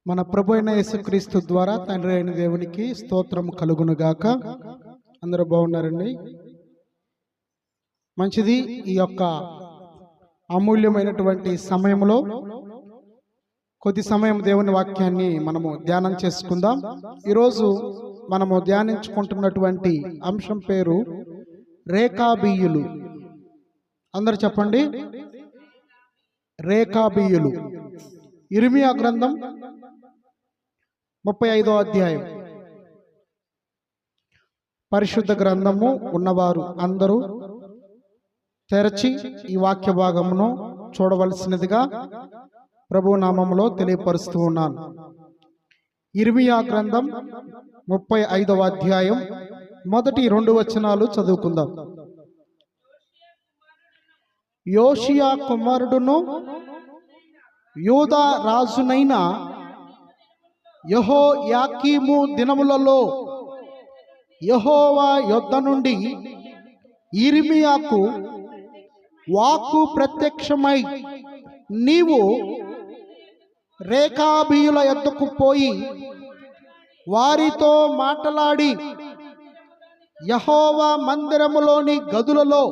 మన ప్రభు అయిన యేసుక్రీస్తు ద్వారా తండ్రి అయిన దేవునికి స్తోత్రం కలుగునుగాక. అందరూ బాగున్నారండి? మంచిది. ఈ యొక్క అమూల్యమైనటువంటి సమయంలో కొద్ది సమయం దేవుని వాక్యాన్ని మనము ధ్యానం చేసుకుందాం. ఈరోజు మనము ధ్యానించుకుంటున్నటువంటి అంశం పేరు రేఖాబీయులు. అందరు చెప్పండి, రేఖాబీయులు. ఇర్మియా గ్రంథం 35వ అధ్యాయం. పరిశుద్ధ గ్రంథము ఉన్నవారు అందరూ తెరచి ఈ వాక్య భాగమును చూడవలసినదిగా ప్రభు నామములో తెలియపరుస్తూ ఉన్నాను. ఇర్మియా గ్రంథం 35వ అధ్యాయం మొదటి 2 వచనాలు చదువుకుందాం. యోషియా కుమారుడును యూదా రాజునైన యెహోయాకీము దినములలో యెహోవా యొద్ద నుండి ఇర్మియాకు వాక్కు ప్రత్యక్షమై, నీవు రేఖాబీయుల యొద్దకు పోయి వారితో మాట్లాడి యెహోవా మందిరములోని గదులలో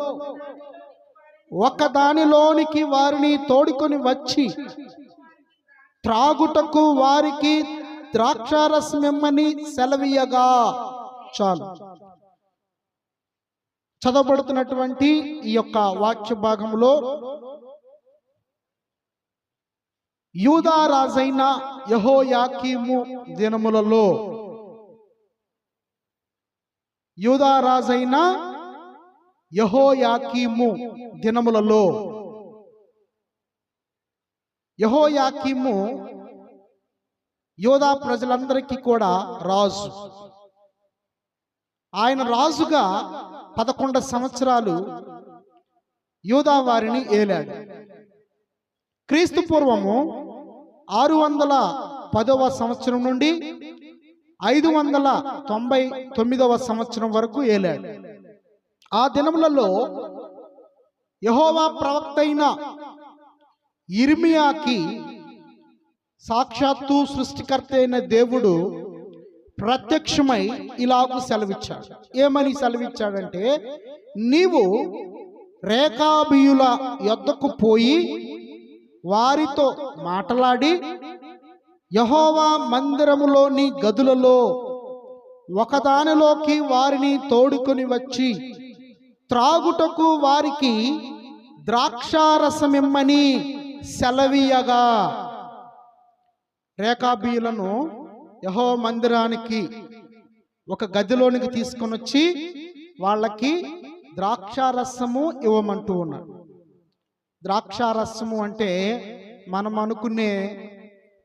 ఒకదానిలోనికి వారిని తోడుకొని వచ్చి త్రాగుటకు వారికి ద్రాక్షారసమిమ్మని సెలవీయగా. చాలు. చదవబడుతున్నటువంటి ఈ యొక్క వాక్య భాగంలో యూదా రాజైన యెహోయాకీము దినములలో, యూదా రాజైన యెహోయాకీము దినములలో, యెహోయాకీము యూదా ప్రజలందరికీ కూడా రాజు. ఆయన రాజుగా 11 సంవత్సరాలు యూదా వారిని ఏలాడు. క్రీస్తు పూర్వము 610వ సంవత్సరం నుండి 599వ సంవత్సరం వరకు ఏలాడు. ఆ దినములలో యెహోవా ప్రవక్త అయిన ఇర్మియాకి సాక్షాత్తు సృష్టికర్త అయిన దేవుడు ప్రత్యక్షమై ఇలాగూ సెలవిచ్చాడు. ఏమని సెలవిచ్చాడంటే, నీవు రేఖాబీయుల యొద్దకు పోయి వారితో మాట్లాడి యెహోవా మందిరములోని గదులలో ఒకదానిలోకి వారిని తోడుకొని వచ్చి త్రాగుటకు వారికి ద్రాక్షారసమిమ్మని సెలవీయగా. రేఖాబీయులను యెహోవా మందిరానికి ఒక గదిలోనికి తీసుకొని వచ్చి వాళ్ళకి ద్రాక్షారసము ఇవ్వమంటూ ఉన్నాడు. ద్రాక్షారసము అంటే మనం అనుకునే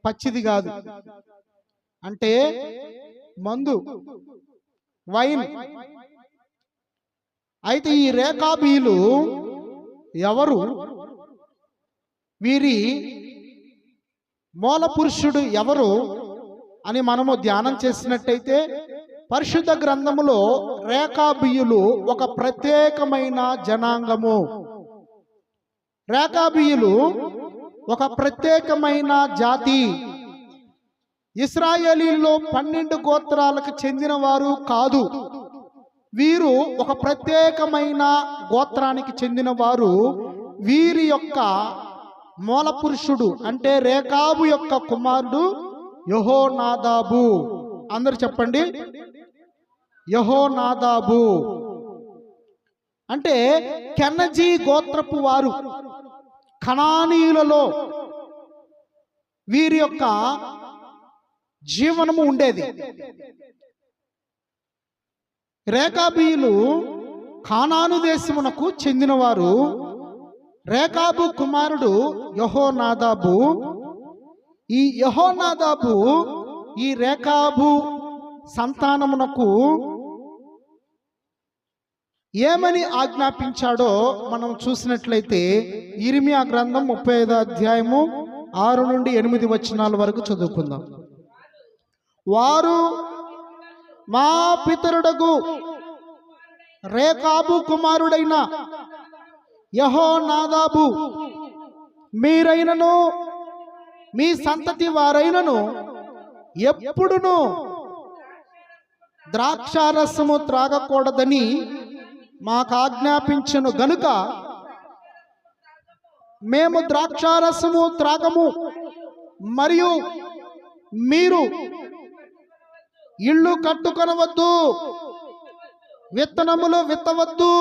పచ్చిది కాదు, అంటే మందు, వైన్. అయితే ఈ రేఖాబీయులు ఎవరు, వీరి మూల పురుషుడు ఎవరు అని మనము ధ్యానం చేసినట్టయితే, పరిశుద్ధ గ్రంథములో రేఖాబీయులు ఒక ప్రత్యేకమైన జనాంగము. రేఖాబీయులు ఒక ప్రత్యేకమైన జాతి. ఇశ్రాయేలీల్లో 12 గోత్రాలకు చెందిన వారు కాదు. వీరు ఒక ప్రత్యేకమైన గోత్రానికి చెందిన వారు. వీరి యొక్క మూల పురుషుడు అంటే రేఖాబు యొక్క కుమారుడు యెహోనాదాబు. అందరు చెప్పండి, యెహోనాదాబు. అంటే కెనజీ గోత్రపు వారు. కనానీయులలో వీరి యొక్క జీవనము ఉండేది. రేఖాబీయులు కానాను దేశమునకు చెందినవారు. రేఖాబు కుమారుడు యెహోనాదాబు. ఈ యెహోనాదాబు ఈ రేఖాబు సంతానమునకు ఏమని ఆజ్ఞాపించాడో మనం చూసినట్లయితే ఇర్మియా గ్రంథం 35వ అధ్యాయము 6 నుండి 8 వచనాల వరకు చదువుకుందాం. వారు మా పితరుడగు రేఖాబు కుమారుడైన యెహోనాదాబు మీరైనను మీ సంతతి వారైనను ఎప్పుడును ద్రాక్షారసము త్రాగకూడదని మాకు ఆజ్ఞాపించెను గనుక మేము ద్రాక్షారసము త్రాగము. మరియు మీరు ఇళ్ళు కట్టుకొనవద్దు, విత్తనములు విత్తవద్దు,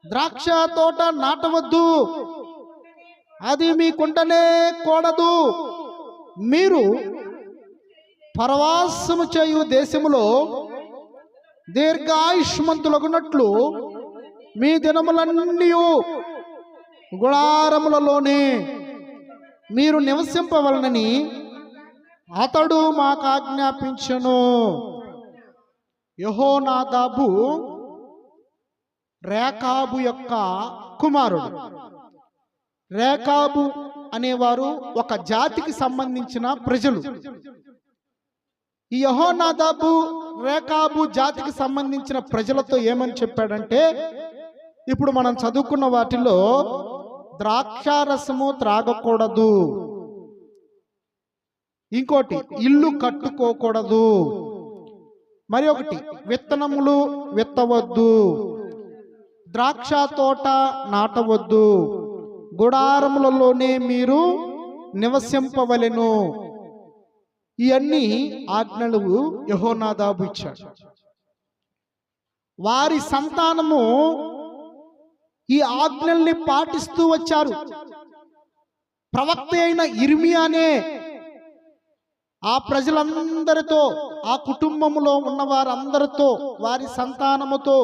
ద్రాక్ష తోట నాటవద్దు, అది మీకుంటనే కూడదు. మీరు పరవాసము చేయు దేశములో దీర్ఘాయుష్మంతులగునట్లు మీ దినములన్నీ గుడారములలోనే మీరు నివసింపవలనని అతడు మాకు ఆజ్ఞాపించెను. యెహోనాదాబు రేకాబు యొక్క కుమారుడు. రేకాబు అనేవారు ఒక జాతికి సంబంధించిన ప్రజలు. ఈ యెహోనాదాబు రేకాబు జాతికి సంబంధించిన ప్రజలతో ఏమని చెప్పాడంటే, ఇప్పుడు మనం చదువుకున్న వాటిలో ద్రాక్షారసము త్రాగకూడదు, ఇంకోటి ఇల్లు కట్టుకోకూడదు, మరి ఒకటి విత్తనములు విత్తవద్దు, ద్రాక్ష తోట నాటవద్దు, గుడారములలోనే మీరు నివసింపవలెను. ఇవన్నీ ఆజ్ఞలు యెహోనాదాబు ఇచ్చాడు. వారి సంతానము ఈ ఆజ్ఞల్ని పాటిస్తూ వచ్చారు. ప్రవక్త అయిన ఇర్మియానే ఆ ప్రజలందరితో, ఆ కుటుంబములో ఉన్న వారందరితో, వారి సంతానముతో,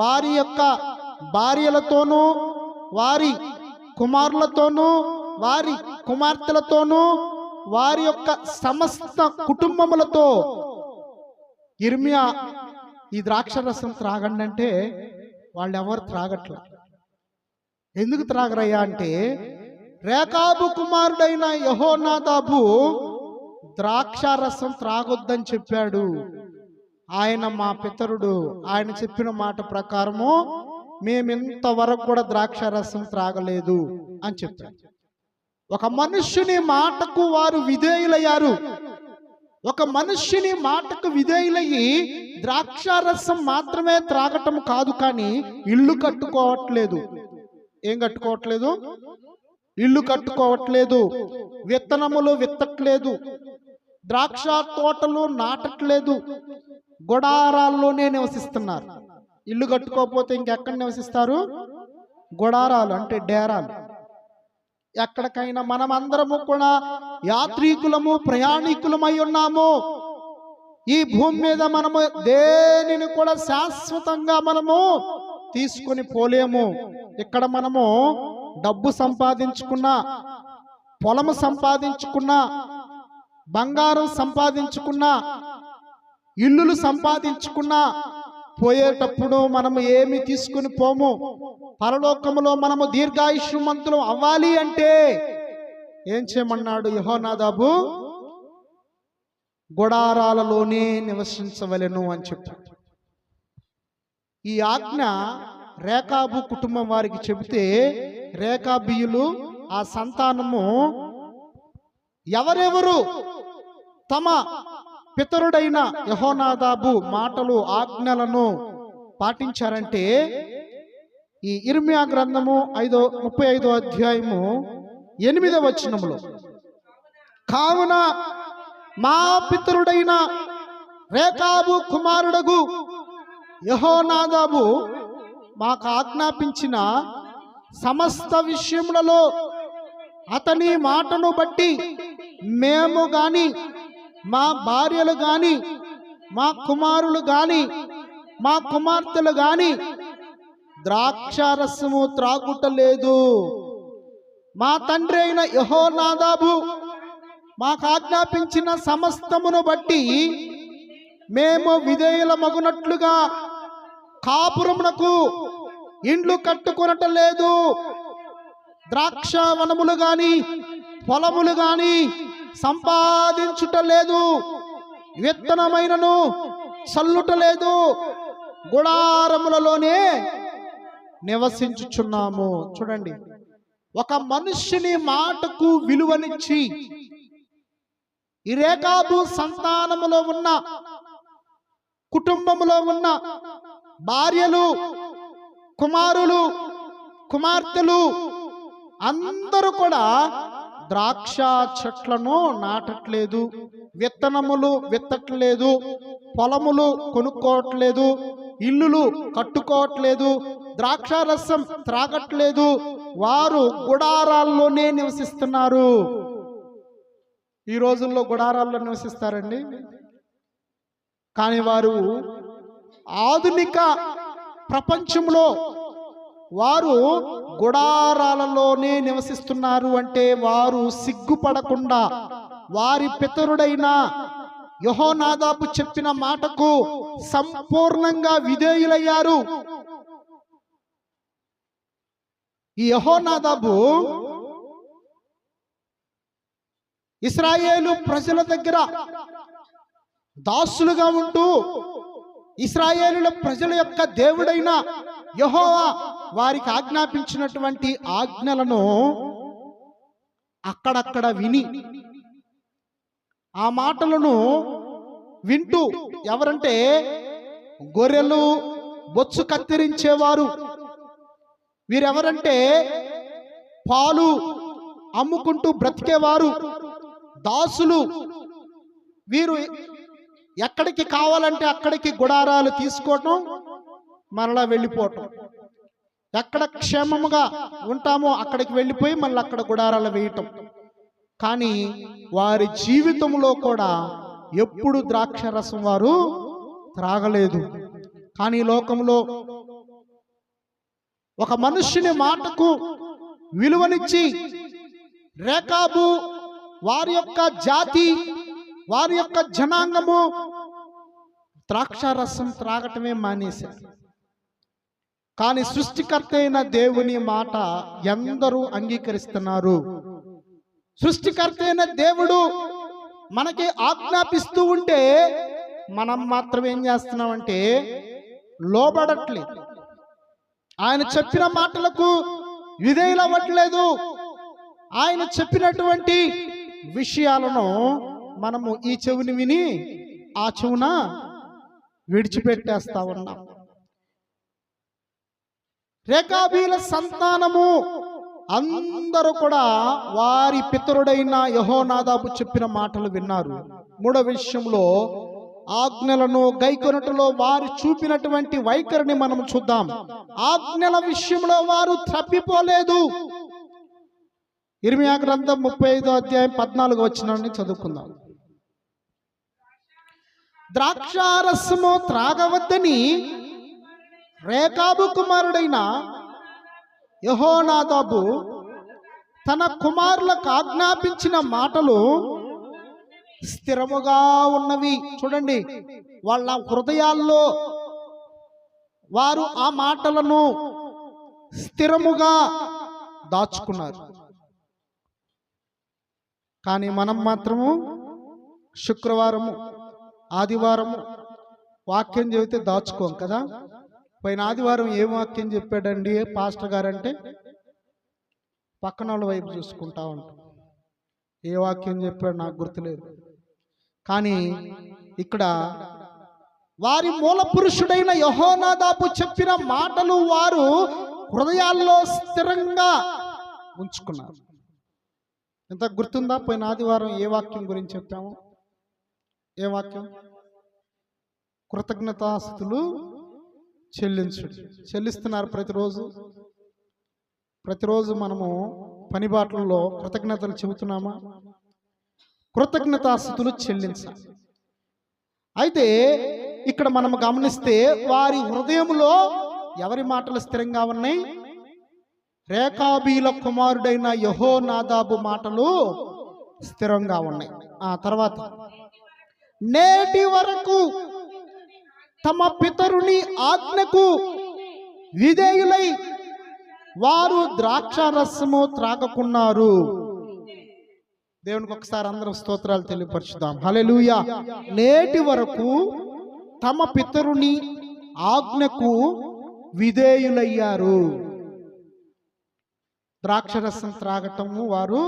వారి యొక్క భార్యలతోనూ, వారి కుమారులతోనూ, వారి కుమార్తెలతోనూ, వారి యొక్క సమస్త కుటుంబములతో ఇర్మియా ఈ ద్రాక్షరసం త్రాగండి అంటే వాళ్ళు ఎవరు త్రాగట్ల. ఎందుకు త్రాగరయ్యా అంటే, రేకాబు కుమారుడైన యెహోనాదాబు ద్రాక్షారసం త్రాగొద్దని చెప్పాడు. ఆయన మా పితరుడు, ఆయన చెప్పిన మాట ప్రకారము మేమింతవరకు కూడా ద్రాక్షారసం త్రాగలేదు అని చెప్పాడు. ఒక మనుష్యుని మాటకు వారు విధేయులయ్యారు. ఒక మనుష్యుని మాటకు విధేయులయ్యి ద్రాక్షారసం మాత్రమే త్రాగటం కాదు, కానీ ఇల్లు కట్టుకోవట్లేదు. ఏం కట్టుకోవట్లేదు? ఇల్లు కట్టుకోవట్లేదు, విత్తనములు విత్తట్లేదు, ద్రాక్ష తోటలు నాటట్లేదు, గుడారాల్లోనే నివసిస్తున్నారు. ఇల్లు కట్టుకోకపోతే ఇంకెక్కడ నివసిస్తారు? గుడారాలు అంటే డేరాలు. ఎక్కడికైనా మనమందరము కూడా యాత్రికులము, ప్రయాణికులమై ఉన్నాము. ఈ భూమి మీద మనము దేనిని కూడా శాశ్వతంగా మనము తీసుకొని పోలేము. ఇక్కడ మనము డబ్బు సంపాదించుకున్నా, పొలము సంపాదించుకున్నా, బంగారం సంపాదించుకున్నా, ఇల్లులు సంపాదించుకున్నా, పోయేటప్పుడు మనము ఏమి తీసుకుని పోము. పరలోకములో మనము దీర్ఘాయుష్మంతులు అవ్వాలి అంటే ఏం చేయమన్నాడు యెహోనాదాబు? గుడారాలలోనే నివసించవలెను అని చెప్పాడు. ఈ ఆజ్ఞ రేకాబు కుటుంబం వారికి చెబితే, రేకాబీయులు ఆ సంతానము ఎవరెవరు తమ పితరుడైన యెహోనాదాబు మాటలు, ఆజ్ఞలను పాటించారంటే, ఈ ఇర్మియా గ్రంథము 35వ అధ్యాయము 8వ వచనములో, కావున మా పితరుడైన రేకాబు కుమారుడగు యెహోనాదాబు మాకు ఆజ్ఞాపించిన సమస్త విషయములలో అతని మాటను బట్టి మేము గాని, మా భార్యలు గాని, మా కుమారులు గాని, మా కుమార్తెలు గాని ద్రాక్షారసము త్రాగుటలేదు. మా తండ్రి అయిన యెహోనాదాబు మాకు ఆజ్ఞాపించిన సమస్తమును బట్టి మేము విధేయులమగునట్లుగా కాపురమునకు ఇండ్లు కట్టుకొనటలేదు, ద్రాక్ష వనములు గాని పొలములు గాని సంపాదించుటలేదు, విత్తనమైనను చల్లుటలేదు, గుడారములలోనే నివసించుచున్నాము. చూడండి, ఒక మనుష్యుని మాటకు విలువనిచ్చి ఈ రేకాబు సంతానములో ఉన్న, కుటుంబములో ఉన్న భార్యలు, కుమారులు, కుమార్తెలు అందరూ కూడా ద్రాక్ష చెట్లను నాటట్లేదు, విత్తనములు విత్తట్లేదు, పొలములు కొనుక్కోవట్లేదు, ఇల్లులు కట్టుకోవట్లేదు, ద్రాక్షారసం త్రాగట్లేదు. వారు గుడారాల్లోనే నివసిస్తున్నారు. ఈ రోజుల్లో గుడారాల్లో నివసిస్తారండి. కానీ వారు ఆధునిక ప్రపంచంలో వారు గుడారాలలోనే నివసిస్తున్నారు. అంటే వారు సిగ్గుపడకుండా వారి పితరుడైన యెహోనాదాబు చెప్పిన మాటకు సంపూర్ణంగా విధేయులయ్యారు. ఈ యెహోనాదాబు ఇశ్రాయేలు ప్రజల దగ్గర దాసులుగా ఉంటూ ఇశ్రాయేలుల ప్రజల యొక్క దేవుడైన యెహోవా వారికి ఆజ్ఞాపించినటువంటి ఆజ్ఞలను అక్కడక్కడ విని ఆ మాటలను వింటూ, ఎవరంటే గొర్రెలు బొచ్చు కత్తిరించేవారు, వీరెవరంటే పాలు అమ్ముకుంటూ బ్రతికేవారు, దాసులు. వీరు ఎక్కడికి కావాలంటే అక్కడికి గుడారాలు తీసుకోవటం, మరలా వెళ్ళిపోవటం. ఎక్కడ క్షేమముగా ఉంటామో అక్కడికి వెళ్ళిపోయి మళ్ళీ అక్కడ గుడారాలు వేయటం. కానీ వారి జీవితంలో కూడా ఎప్పుడు ద్రాక్ష రసం వారు త్రాగలేదు. కానీ లోకంలో ఒక మనుష్యుని మాటకు విలువనిచ్చి రేకాబు వారి యొక్క జాతి, వారి యొక్క జనాంగము ద్రాక్షారసం త్రాగటమే మానేశారు. కానీ సృష్టికర్త అయిన దేవుని మాట ఎందరూ అంగీకరిస్తున్నారు. సృష్టికర్త అయిన దేవుడు మనకి ఆజ్ఞాపిస్తూ ఉంటే మనం మాత్రం ఏం చేస్తున్నామంటే లోబడట్లేదు. ఆయన చెప్పిన మాటలకు విధేయులవ్వట్లేదు. ఆయన చెప్పినటువంటి విషయాలను మనము ఈ చెవిని విని ఆ చెవున విడిచిపెట్టేస్తా ఉన్నాం. రేకాబీల సంతానము అందరూ కూడా వారి పితరుడైన యెహోనాదాబు చెప్పిన మాటలు విన్నారు. మూడవ విషయంలో ఆజ్ఞలను గైకొనుటలో వారు చూపినటువంటి వైఖరిని మనం చూద్దాం. ఆజ్ఞల విషయంలో వారు తప్పిపోలేదు. ఇర్మియా గ్రంథం 35వ అధ్యాయం 14వ వచనాన్ని చదువుకుందాం. ద్రాక్షారసము త్రాగవద్దని రేకాబు కుమారుడైన యెహోనాదాబు తన కుమారులకు ఆజ్ఞాపించిన మాటలు స్థిరముగా ఉన్నవి. చూడండి, వాళ్ళ హృదయాల్లో వారు ఆ మాటలను స్థిరముగా దాచుకున్నారు. కానీ మనం మాత్రము శుక్రవారము, ఆదివారము వాక్యం చెబితే దాచుకోం కదా. పోయిన ఆదివారం ఏం వాక్యం చెప్పాడండి పాస్టర్ గారంటే పక్కన వాళ్ళ వైపు చూసుకుంటా ఉంటాం. ఏ వాక్యం చెప్పాడు నాకు గుర్తులేదు. కానీ ఇక్కడ వారి మూల పురుషుడైన యెహోనాదాబు చెప్పిన మాటలు వారు హృదయాల్లో స్థిరంగా ఉంచుకున్నారు. ఎంత గుర్తుందా? పోయిన ఆదివారం ఏ వాక్యం గురించి చెప్పాము? ఏ వాక్యం? కృతజ్ఞతాస్తుతులు చెల్లిస్తున్నారు. ప్రతిరోజు మనము పని బాటలలో కృతజ్ఞతలు చెబుతున్నామా? కృతజ్ఞతాస్తుతులు చెల్లించాలి. అయితే ఇక్కడ మనము గమనిస్తే వారి హృదయంలో ఎవరి మాటలు స్థిరంగా ఉన్నాయి? రేకాబీల కుమారుడైన యెహోనాదాబు మాటలు స్థిరంగా ఉన్నాయి. ఆ తర్వాత నేటి వరకు తమ పితరుని ఆజ్ఞకు విధేయులై వారు ద్రాక్షారసము త్రాగకున్నారు. దేవునికి ఒకసారి అందరం స్తోత్రాలు తెలియపరుచుదాం. హల్లెలూయా. నేటి వరకు తమ పితరుని ఆజ్ఞకు విధేయులయ్యారు. ద్రాక్షరసం త్రాగటము వారు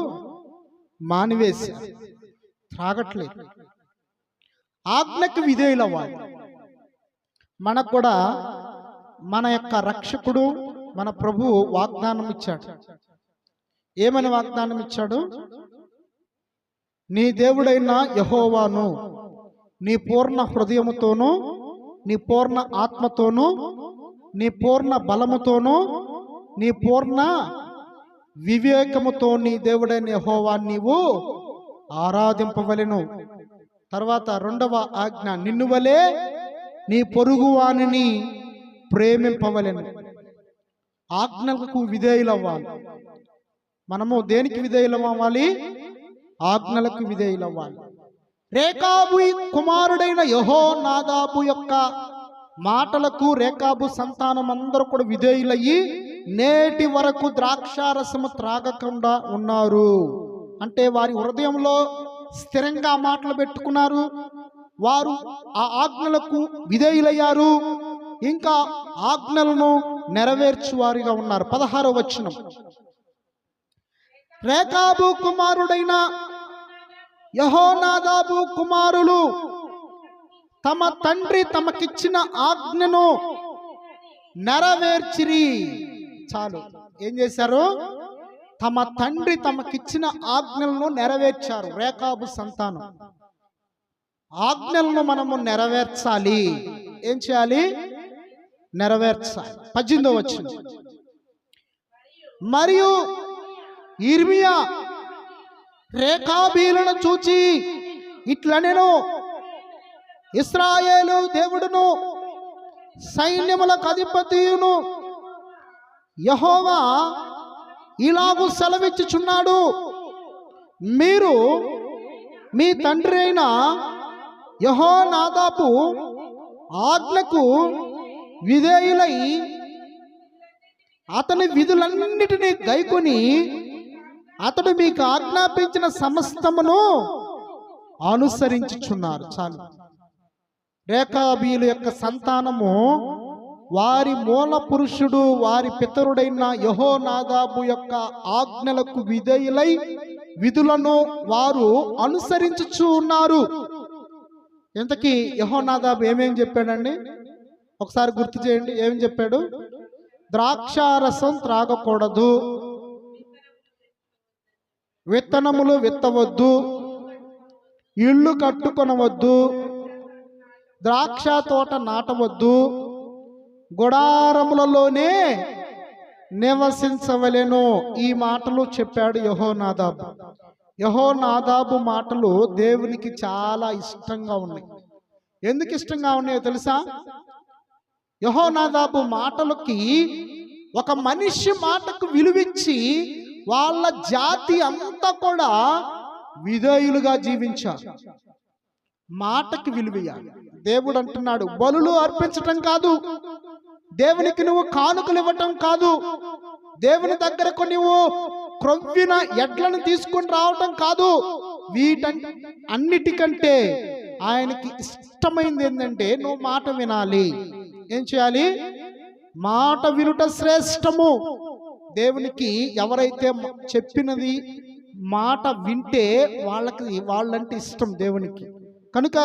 మానివేశారు. త్రాగట్లేదు. ఆజ్ఞకి విధేయులవ్వాలి. మనకు కూడా మన యొక్క రక్షకుడు మన ప్రభువు వాగ్దానం ఇచ్చాడు. ఏమని వాగ్దానం ఇచ్చాడు? నీ దేవుడైన యెహోవాను నీ పూర్ణ హృదయముతోనూ, నీ పూర్ణ ఆత్మతోనూ, నీ పూర్ణ బలముతోనూ, నీ పూర్ణ వివేకముతో నీ దేవుడైన యెహోవాను నీవు ఆరాధింపవలెను. తర్వాత రెండవ ఆజ్ఞ, నిన్ను వలె నీ పొరుగువానిని ప్రేమింపవలెను. ఆజ్ఞలకు విధేయులవ్వాలి. మనము దేనికి విధేయులవ్వాలి? ఆజ్ఞలకు విధేయులవ్వాలి. రేకాబు కుమారుడైన యెహోనాదాబు యొక్క మాటలకు రేకాబు సంతానం అందరూ కూడా విధేయులయ్యి నేటి వరకు ద్రాక్షారసము త్రాగకుండా ఉన్నారు. అంటే వారి హృదయంలో స్థిరంగా మాటలు పెట్టుకున్నారు. వారు ఆ ఆజ్ఞలకు విధేయులయ్యారు. ఇంకా ఆజ్ఞలను నెరవేర్చువారిగా ఉన్నారు. 16వ వచనం, రేకాబు కుమారుడైన యెహోనాదాబు కుమారులు తమ తండ్రి తమకిచ్చిన ఆజ్ఞను నెరవేర్చిరి. చాలు. ఏం చేశారు? తమ తండ్రి తమకిచ్చిన ఆజ్ఞలను నెరవేర్చారు. రేకాబు సంతానం ఆజ్ఞలను మనము నెరవేర్చాలి. ఏం చేయాలి? నెరవేర్చాలి. 18వ వచనం, మరియు యిర్మీయా రేకాబీలను చూచి ఇట్లనెను, ఇశ్రాయేలు దేవుడును సైన్యములకు అధిపతియును యెహోవా ఇలాగు సెలవిచ్చుచున్నాడు, మీరు మీ తండ్రి అయిన యెహోనాదాబు ఆజ్ఞకు విధేయులై అతని విధులన్నిటినీ గైకొని అతడు మీకు ఆజ్ఞాపించిన సమస్తమును అనుసరించుచున్నారు. చాలు. రేకాబీల యొక్క సంతానము వారి మూల పురుషుడు వారి పితరుడైన యెహోనాదాబు యొక్క ఆజ్ఞలకు విధేయులై విధులను వారు అనుసరించుచు ఉన్నారు. ఇంతకీ యెహోనాదాబు ఏమేం చెప్పాడండి? ఒకసారి గుర్తు చేయండి. ఏం చెప్పాడు? ద్రాక్షారసం త్రాగకూడదు, విత్తనములు విత్తవద్దు, ఇళ్ళు కట్టుకొనవద్దు, ద్రాక్ష తోట నాటవద్దు, గుడారములలోనే నివసించవలెను. ఈ మాటలు చెప్పాడు యెహోనాదాబు. యెహోనాదాబు మాటలు దేవునికి చాలా ఇష్టంగా ఉన్నాయి. ఎందుకు ఇష్టంగా ఉన్నాయో తెలుసా? యెహోనాదాబు మాటలకి ఒక మనిషి మాటకు విలువిచ్చి వాళ్ళ జాతి అంతా కూడా విధేయులుగా జీవించారు. మాటకి విలువయ్యాలి. దేవుడు అంటున్నాడు, బలులు అర్పించటం కాదు, దేవునికి నువ్వు కానుకలు ఇవ్వటం కాదు, దేవుని దగ్గరకు నువ్వు క్రొవ్విన ఎడ్లను తీసుకొని రావటం కాదు. అన్నిటికంటే ఆయనకి ఇష్టమైంది ఏంటంటే నువ్వు మాట వినాలి. ఏం చేయాలి? మాట వినుట శ్రేష్టము. దేవునికి ఎవరైతే చెప్పినది మాట వింటే వాళ్ళంటే ఇష్టం దేవునికి. కనుక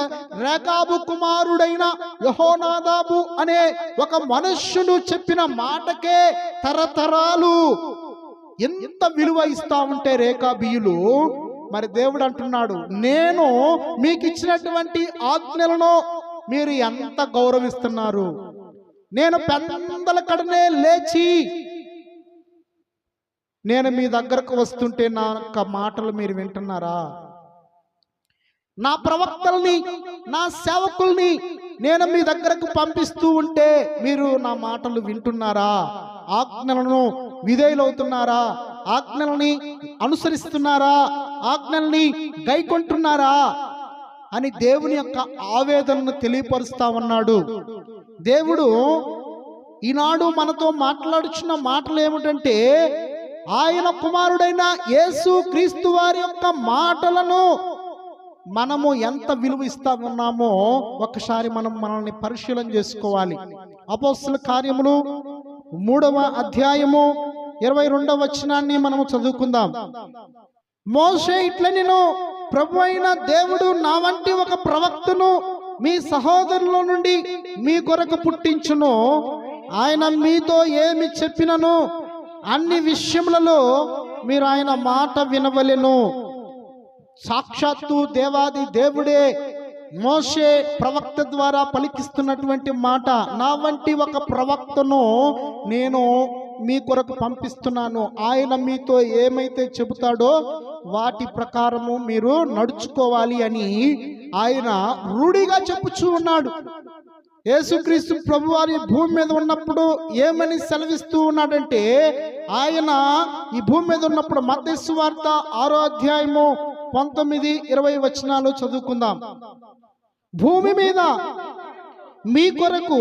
రేకాబు కుమారుడైన యెహోనాదాబు అనే ఒక మనుష్యుడు చెప్పిన మాటకే తరతరాలు ఎంత విలువ ఇస్తా ఉంటే రేకాబీయులు, మరి దేవుడు అంటున్నాడు, నేను మీకు ఇచ్చినటువంటి ఆజ్ఞలను మీరు ఎంత గౌరవిస్తున్నారు? నేను పెద్దల కడనే లేచి నేను మీ దగ్గరకు వస్తుంటే నా యొక్క మాటలు మీరు వింటున్నారా? నా ప్రవక్తల్ని, నా సేవకుల్ని నేను మీ దగ్గరకు పంపిస్తూ ఉంటే మీరు నా మాటలు వింటున్నారా? ఆజ్ఞలను విధేయులవుతున్నారా? ఆజ్ఞల్ని అనుసరిస్తున్నారా? ఆజ్ఞల్ని గైకొంటున్నారా అని దేవుని యొక్క ఆవేదనను తెలియపరుస్తా ఉన్నాడు. దేవుడు ఈనాడు మనతో మాట్లాడుచున్న మాటలు ఏమిటంటే, ఆయన కుమారుడైన యేసు క్రీస్తు వారి యొక్క మాటలను మనము ఎంత విలువ ఇస్తా ఉన్నామో ఒకసారి మనల్ని పరిశీలన చేసుకోవాలి. అపోస్తల కార్యములు 3వ అధ్యాయము 22వ వచనాన్ని మనము చదువుకుందాం. మోషే ఇట్లనెను, ప్రభు అయిన దేవుడు నా వంటి ఒక ప్రవక్తను మీ సహోదరుల నుండి మీ కొరకు పుట్టించును. ఆయన మీతో ఏమి చెప్పినను అన్ని విషయములలో మీరు ఆయన మాట వినవలెను. సాక్షాత్తు దేవాది దేవుడే మోషే ప్రవక్త ద్వారా పలికిస్తున్నటువంటి మాట. నా వంటి ఒక ప్రవక్తను నేను మీ కొరకు పంపిస్తున్నాను. ఆయన మీతో ఏమైతే చెబుతాడో వాటి ప్రకారము మీరు నడుచుకోవాలి అని ఆయన రూఢిగా చెప్పుచూ ఉన్నాడు. యేసుక్రీస్తు ప్రభువారి భూమి మీద ఉన్నప్పుడు ఏమని సెలవిస్తూ ఉన్నాడంటే, ఆయన ఈ భూమి మీద ఉన్నప్పుడు మత్తయి సువార్త 6వ అధ్యాయము 19-20 వచనాలు చదువుకుందాం. భూమి మీద మీ కొరకు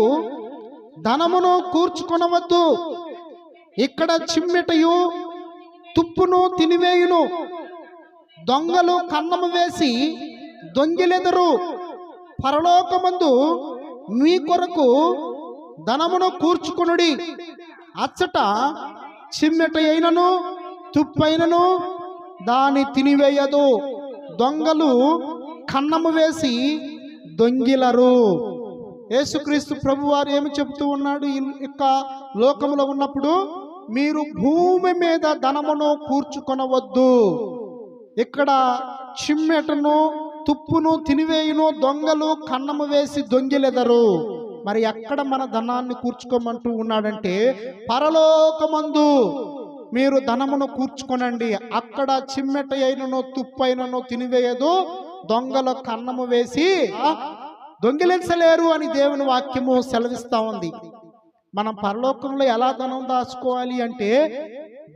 ధనమును కూర్చుకొనవద్దు, ఇక్కడ చిమ్మెటయు తుప్పును తినివేయును, దొంగలు కన్నము వేసి దొంగిలెదరు. పరలోకమందు మీ కొరకు ధనమును కూర్చుకొనుడి, అచ్చట చిమ్మెట అయినను తుప్పైనను దాని తినివేయదు, దొంగలు కన్నము వేసి దొంగిలరు. యేసుక్రీస్తు ప్రభువారు ఏమి చెబుతూ ఉన్నాడు? ఇక లోకములో ఉన్నప్పుడు మీరు భూమి మీద ధనమును కూర్చుకొనవద్దు, ఇక్కడ చిమ్మెటను తుప్పును తినివేయును, దొంగలు కన్నము వేసి దొంగిలెదరు. మరి ఎక్కడ మన ధనాన్ని కూర్చుకోమంటూ ఉన్నాడంటే, పరలోకమందు మీరు ధనమును కూర్చుకొనండి, అక్కడ చిమ్మెట అయినను తుప్పైనను తినివేయదు, దొంగలు కన్నము వేసి దొంగిలించలేరు అని దేవుని వాక్యము సెలవిస్తా ఉంది. మనం పరలోకంలో ఎలా ధనం దాచుకోవాలి అంటే,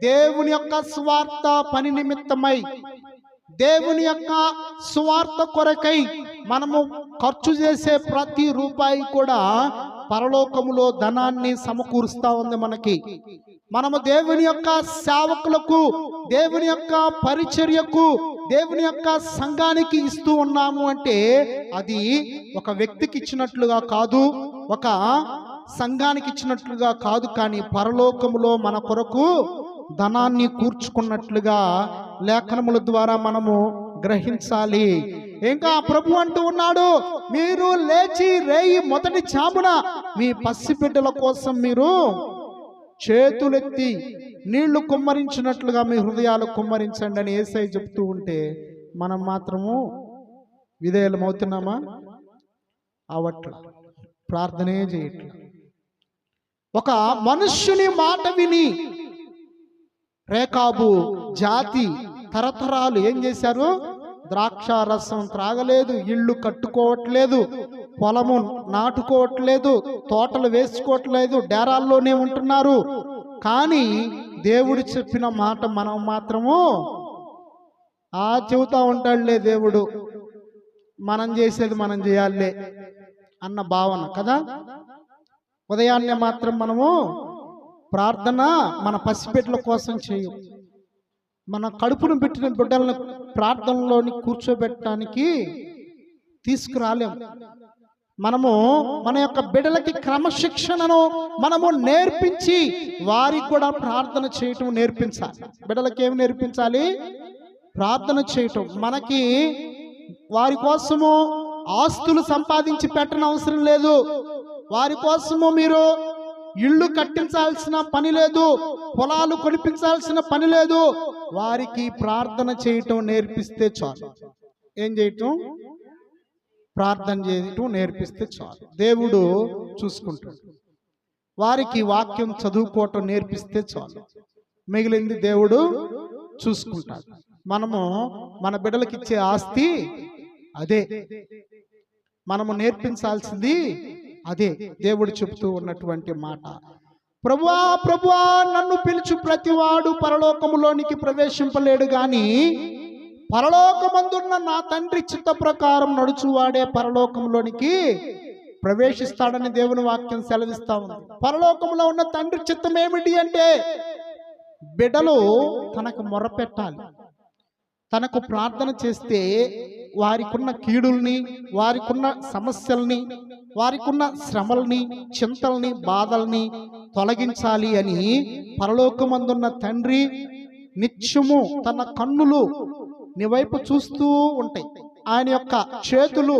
దేవుని యొక్క స్వార్థ పని నిమిత్తమై, దేవుని యొక్క స్వార్థ కొరకై మనము ఖర్చు చేసే ప్రతి రూపాయి కూడా పరలోకములో ధనాన్ని సమకూరుస్తా ఉంది మనకి. మనము దేవుని యొక్క సేవకులకు, దేవుని యొక్క పరిచర్యకు, దేవుని యొక్క సంఘానికి ఇస్తూ ఉన్నాము అంటే అది ఒక వ్యక్తికి ఇచ్చినట్లుగా కాదు, ఒక సంఘానికి ఇచ్చినట్లుగా కాదు, కానీ పరలోకములో మన కొరకు ధనాన్ని కూర్చుకున్నట్లుగా లేఖనముల ద్వారా మనము గ్రహించాలి. ఇంకా ప్రభు అంటూ ఉన్నాడు, మీరు లేచి రేయి మొదటి చామున మీ పసిబిడ్డల కోసం మీరు చేతులెత్తి నీళ్లు కుమ్మరించినట్లుగా మీ హృదయాలు కుమ్మరించండి అని యేసయ్య చెప్తూ ఉంటే, మనం మాత్రము విధేయులమవుతున్నామా? అవట్ల, ప్రార్థనే చేయట్ల. ఒక మనుష్యుని మాట విని రేకాబు జాతి తరతరాలు ఏం చేశారు? ద్రాక్ష రసం త్రాగలేదు, ఇళ్ళు కట్టుకోవట్లేదు, పొలము నాటుకోవట్లేదు, తోటలు వేసుకోవట్లేదు, డేరాల్లోనే ఉంటున్నారు. కానీ దేవుడు చెప్పిన మాట మనం మాత్రము చెబుతా ఉంటాడులే దేవుడు, మనం చేసేది మనం చేయాలే అన్న భావన కదా. ఉదయాన్నే మాత్రం మనము ప్రార్థన మన పసిబిడ్డల కోసం చేయం. మన కడుపును పెట్టిన బిడ్డలను ప్రార్థనలోని కూర్చోబెట్టడానికి తీసుకురాలేము. మనము మన యొక్క బిడ్డలకి క్రమశిక్షణను మనము నేర్పించి వారికి కూడా ప్రార్థన చేయటం నేర్పించాలి. బిడ్డలకి ఏమి నేర్పించాలి? ప్రార్థన చేయటం. మనకి వారి కోసము ఆస్తులు సంపాదించి పెట్టని అవసరం లేదు, వారి కోసము మీరు ఇళ్ళు కట్టించాల్సిన పని లేదు, పొలాలు కొనిపించాల్సిన పని లేదు. వారికి ప్రార్థన చేయటం నేర్పిస్తే చాలు. ఏం చేయటం? ప్రార్థన చేయటం నేర్పిస్తే చాలు. దేవుడు చూసుకుంటాడు. వారికి వాక్యం చదువుకోవటం నేర్పిస్తే చాలు, మిగిలింది దేవుడు చూసుకుంటాడు. మనము మన బిడ్డలకి ఇచ్చే ఆస్తి అదే, మనము నేర్పించాల్సింది అదే. దేవుడు చెబుతూ ఉన్నటువంటి మాట, ప్రభువా ప్రభువా నన్ను పిలుచు ప్రతివాడు పరలోకములోనికి ప్రవేశింపలేడు గాని పరలోకమందున్న నా తండ్రి చిత్త ప్రకారం నడుచువాడే పరలోకంలోనికి ప్రవేశిస్తాడని దేవుని వాక్యం సెలవిస్తా ఉంది. పరలోకంలో ఉన్న తండ్రి చిత్తం ఏమిటి అంటే, బిడ్డలు తనకు మొరపెట్టాలి, తనకు ప్రార్థన చేస్తే వారికున్న కీడుల్ని, వారికున్న సమస్యల్ని, వారికున్న శ్రమల్ని, చింతల్ని, బాధల్ని తొలగించాలి అని పరలోకమందున్న తండ్రి నిత్యము తన కన్నులు నీ వైపు చూస్తూ ఉంటాయి. ఆయన యొక్క చేతులు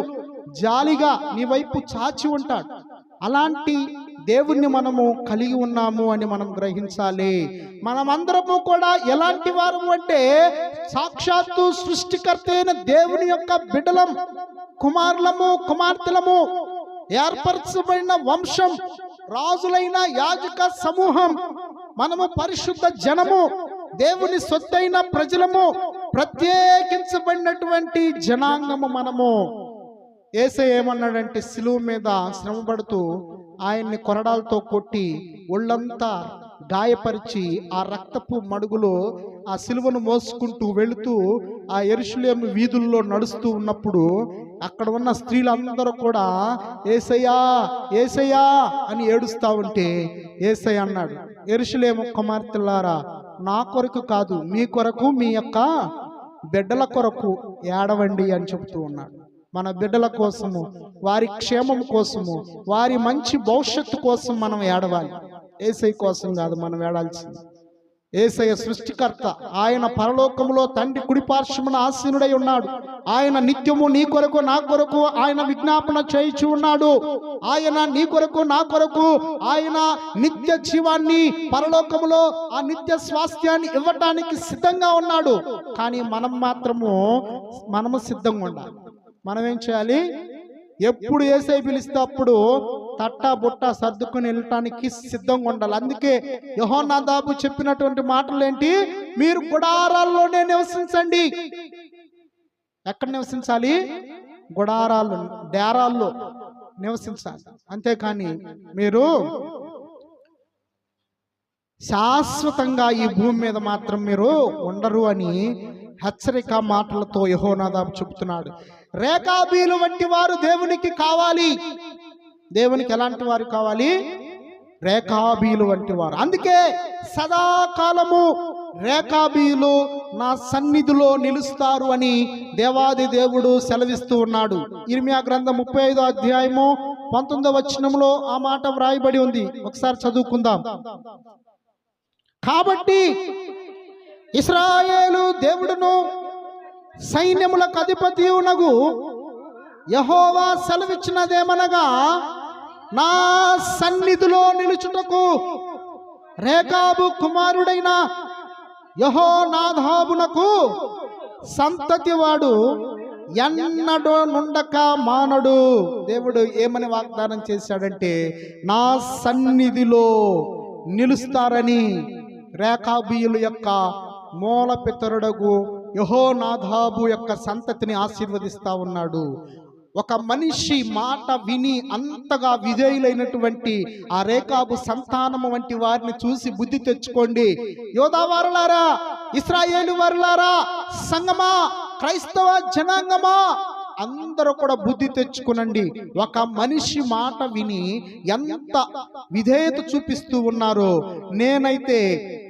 జాలిగా నీ వైపు చాచి ఉంటాడు. అలాంటి దేవుణ్ణి మనము కలిగి ఉన్నాము అని మనం గ్రహించాలి. మనమందరము కూడా ఎలాంటి వారము అంటే సాక్షాత్తు సృష్టికర్త అయిన దేవుని యొక్క బిడ్డలం, కుమారులము, కుమార్తెలము, ఏర్పరచబడిన వంశం, రాజులైన యాజక సమూహం, మనము పరిశుద్ధ జనము, దేవుని సొత్తైన ప్రజలము, ప్రత్యేకించబడినటువంటి జనాంగము మనము. యేసయ్య ఏమన్నాడంటే సిలువ మీద శ్రమపడుతూ ఆయన్ని కొరడాలతో కొట్టి ఒళ్ళంతా గాయపరిచి ఆ రక్తపు మడుగులో ఆ సిలువను మోసుకుంటూ వెళుతూ ఆ యెరూషలేము వీధుల్లో నడుస్తూ ఉన్నప్పుడు అక్కడ ఉన్న స్త్రీలందరూ కూడా యేసయ్యా యేసయ్యా అని ఏడుస్తూ ఉంటే యేసయ్య అన్నాడు, యెరూషలేము కుమార్తెలారా, నా కొరకు కాదు, మీ కొరకు, మీ యొక్క బిడ్డల కొరకు ఏడవండి అని చెబుతూ ఉన్నాడు. మన బిడ్డల కోసము, వారి క్షేమం కోసము, వారి మంచి భవిష్యత్తు కోసం మనం ఏడవాలి. యేసయ్య కోసం కాదు మనం ఏడాల్సింది. యేసయ్య సృష్టికర్త. ఆయన పరలోకములో తండ్రి కుడిపార్శ్వమున ఆసీనుడై ఉన్నాడు. ఆయన నిత్యము నీ కొరకు నా కొరకు ఆయన విజ్ఞాపన చేయించి ఉన్నాడు. ఆయన నీ కొరకు నా కొరకు ఆయన నిత్య జీవాన్ని, పరలోకములో ఆ నిత్య స్వాస్థ్యాన్ని ఇవ్వటానికి సిద్ధంగా ఉన్నాడు. కానీ మనము సిద్ధంగా ఉండాలి. మనం ఏం చేయాలి? ఎప్పుడు యేసయ్య పిలిస్తే అప్పుడు తట్టా బుట్ట సర్దుకుని వెళ్ళటానికి సిద్ధంగా ఉండాలి. అందుకే యెహోనాదాబు చెప్పినటువంటి మాటలు ఏంటి? మీరు గుడారాల్లోనే నివసించండి. ఎక్కడ నివసించాలి? గుడారాల్లో, డేరాల్లో నివసించాలి. అంతేకాని మీరు శాశ్వతంగా ఈ భూమి మీద మాత్రం మీరు ఉండరు అని హెచ్చరిక మాటలతో యెహోనాదాబు చెబుతున్నాడు. రేకాబీలు వంటి వారు దేవునికి కావాలి. దేవునికి ఎలాంటి వారు కావాలి? రేకాబీలు వంటి వారు. అందుకే సదాకాలము రేకాబీలు నా సన్నిధిలో నిలుస్తారు అని దేవాది దేవుడు సెలవిస్తూ ఉన్నాడు. ఇర్మియా గ్రంథం 35వ అధ్యాయము 19వ వచనంలో ఆ మాట వ్రాయబడి ఉంది. ఒకసారి చదువుకుందాం. కాబట్టి ఇశ్రాయేలు దేవుడును సైన్యములకు అధిపతియునగు యెహోవా సెలవిచ్చినదేమనగా, నా సన్నిధిలో నిలుచుటకు రేకాబు కుమారుడైన యెహోనాదాబునకు సంతతి వాడు ఎన్నడూ నుండక మానడు. దేవుడు ఏమని వాగ్దానం చేశాడంటే, నా సన్నిధిలో నిలుస్తారని రేకాబీయుల యొక్క మూల పితరుడగు యెహోనాదాబు యొక్క సంతతిని ఆశీర్వదిస్తా ఉన్నాడు. ఒక మనిషి మాట విని అంతగా విధేయులైనటువంటి ఆ రేకాబు సంతానము వంటి వారిని చూసి బుద్ధి తెచ్చుకోండి. యోధా వారులారా, ఇశ్రాయేలు వారులారా, సంగమా, క్రైస్తవ జనాంగమా, అందరూ కూడా బుద్ధి తెచ్చుకునండి. ఒక మనిషి మాట విని ఎంత విధేయత చూపిస్తూ ఉన్నారో, నేనైతే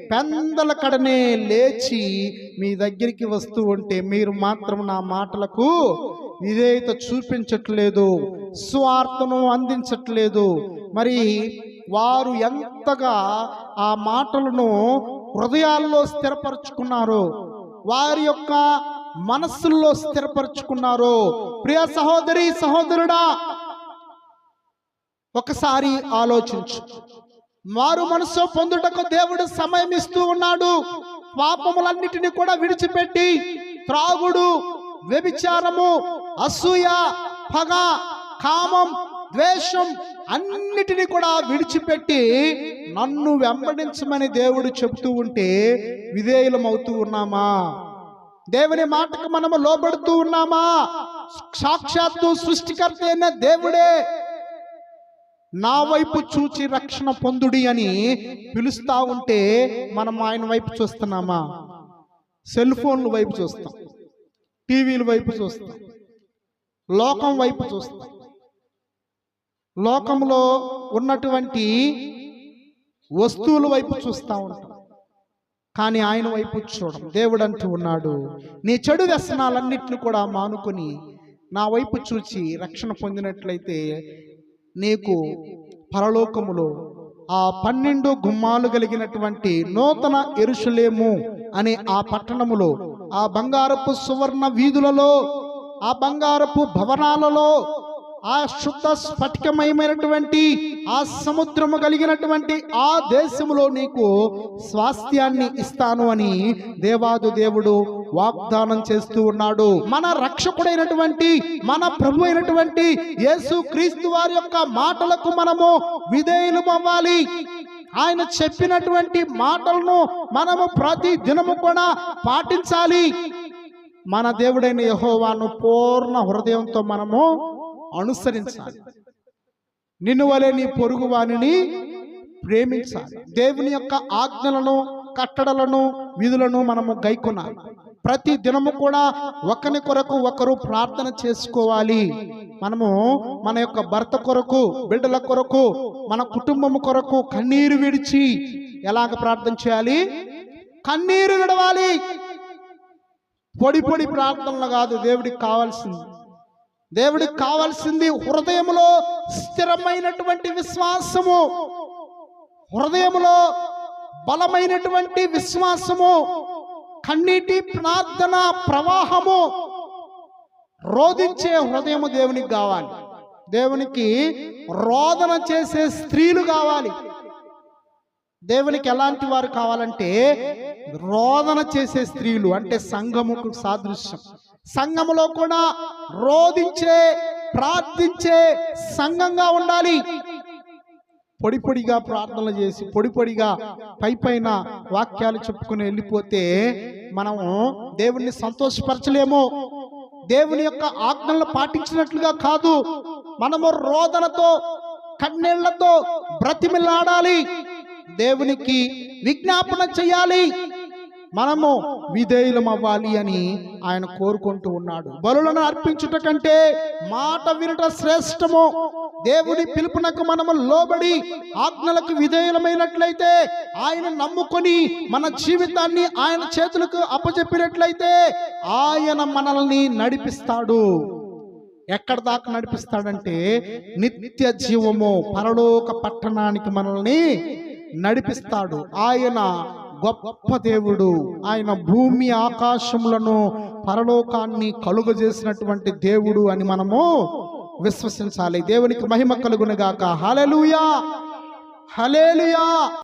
పెందల కడనే లేచి మీ దగ్గరికి వస్తూ ఉంటే మీరు మాత్రం నా మాటలకు విధేయత చూపించట్లేదు, స్వార్థను అందించట్లేదు. మరి వారు ఎంతగా ఆ మాటలను హృదయాల్లో స్థిరపరచుకున్నారో, వారి యొక్క మనస్సుల్లో స్థిరపరచుకున్నారో. ప్రియ సహోదరి సహోదరుడా, ఒకసారి ఆలోచించు. మారు మనసు పొందుటకు దేవుడు సమయం ఇస్తూ ఉన్నాడు. పాపములన్నిటినీ కూడా విడిచిపెట్టి త్రాగుడు, వ్యభిచారము, అసూయ, పగ, కామం, ద్వేషం అన్నిటినీ కూడా విడిచిపెట్టి నన్ను వెంబడించమని దేవుడు చెబుతూ ఉంటే విధేయులమవుతూ ఉన్నామా? దేవుని మాటకు మనము లోబడుతూ ఉన్నామా? సాక్షాత్తు సృష్టికర్త అయిన దేవుడే నా వైపు చూచి రక్షణ పొందుడి అని పిలుస్తా ఉంటే మనం ఆయన వైపు చూస్తున్నామా? సెల్ ఫోన్ల వైపు చూస్తాం, టీవీల వైపు చూస్తాం, లోకం వైపు చూస్తాం. లోకంలో ఉన్నటువంటి వస్తువుల వైపు చూస్తూ ఉంటాం, కానీ ఆయన వైపు చూడం. దేవుడు అంటూ ఉన్నాడు, నీ చెడు వ్యసనాలన్నింటినీ కూడా మానుకొని నా వైపు చూచి రక్షణ పొందినట్లయితే నీకు పరలోకములో ఆ 12 గుమ్మాలు కలిగినటువంటి నూతన యెరూషలేము అనే ఆ పట్టణములో, ఆ బంగారపు సువర్ణ వీధులలో, ఆ బంగారపు భవనాలలో, ఆ శుద్ధ స్ఫటికమయమైనటువంటి ఆ సముద్రము కలిగినటువంటి ఆ దేశములో నీకు స్వాస్థ్యాన్ని ఇస్తాను అని దేవాది దేవుడు వాగ్దానం చేస్తూ ఉన్నాడు. మన రక్షకుడైనటువంటి, మన ప్రభు అయినటువంటి యేసు క్రీస్తు వారి యొక్క మాటలకు మనము విధేయులం అవ్వాలి. ఆయన చెప్పినటువంటి మాటలను మనము ప్రతి దినము కూడా పాటించాలి. మన దేవుడైన యెహోవాను పూర్ణ హృదయంతో మనము అనుసరించాలి. నిన్ను వలె నీ పొరుగు వానిని ప్రేమించాలి. దేవుని యొక్క ఆజ్ఞలను, కట్టడలను, విధులను మనము గైకొనాలి. ప్రతి దినము కూడా ఒకరి కొరకు ఒకరు ప్రార్థన చేసుకోవాలి. మనము మన యొక్క భర్త కొరకు, బిడ్డల కొరకు, మన కుటుంబం కొరకు కన్నీరు విడిచి ఎలాగ ప్రార్థన చేయాలి? కన్నీరు విడవాలి. పొడి పొడి ప్రార్థనలు కాదు దేవుడికి కావాల్సింది. దేవుడికి కావాల్సింది హృదయములో స్థిరమైనటువంటి విశ్వాసము, హృదయములో బలమైనటువంటి విశ్వాసము, కన్నీటి ప్రార్థన ప్రవాహము, రోదించే హృదయము దేవునికి కావాలి. దేవునికి రోదన చేసే స్త్రీలు కావాలి. దేవునికి ఎలాంటి వారు కావాలంటే రోదన చేసే స్త్రీలు, అంటే సంఘముకు సాదృశ్యం. సంఘములో కూడా రోదించే, ప్రార్థించే సంఘంగా ఉండాలి. పొడి పొడిగా ప్రార్థనలు చేసి, పొడి పొడిగా పైన వాక్యాలు చెప్పుకుని వెళ్ళిపోతే మనము దేవుణ్ణి సంతోషపరచలేము. దేవుని యొక్క ఆజ్ఞలను పాటించినట్లుగా కాదు. మనము రోదనతో, కన్నీళ్లతో బ్రతిమిలాడాలి. దేవునికి విజ్ఞాపన చేయాలి. మనము విధేయులం అవ్వాలి అని ఆయన కోరుకుంటూ ఉన్నాడు. బలులను అర్పించుట కంటే మాట వినుట శ్రేష్టము. దేవుడి పిలుపునకు మనము లోబడి ఆజ్ఞలకు విధేయులమైనట్లయితే, ఆయన నమ్ముకొని మన జీవితాన్ని ఆయన చేతులకు అప్పచెప్పినట్లయితే ఆయన మనల్ని నడిపిస్తాడు. ఎక్కడ దాకా నడిపిస్తాడంటే నిత్య జీవము, పరలోక పట్టణానికి మనల్ని నడిపిస్తాడు. ఆయన గొప్ప దేవుడు. ఆయన భూమి ఆకాశములను, పరలోకాన్ని కలుగజేసినటువంటి దేవుడు అని మనము విశ్వసించాలి. దేవునికి మహిమ కలుగును గాక. హల్లెలూయా, హల్లెలూయా.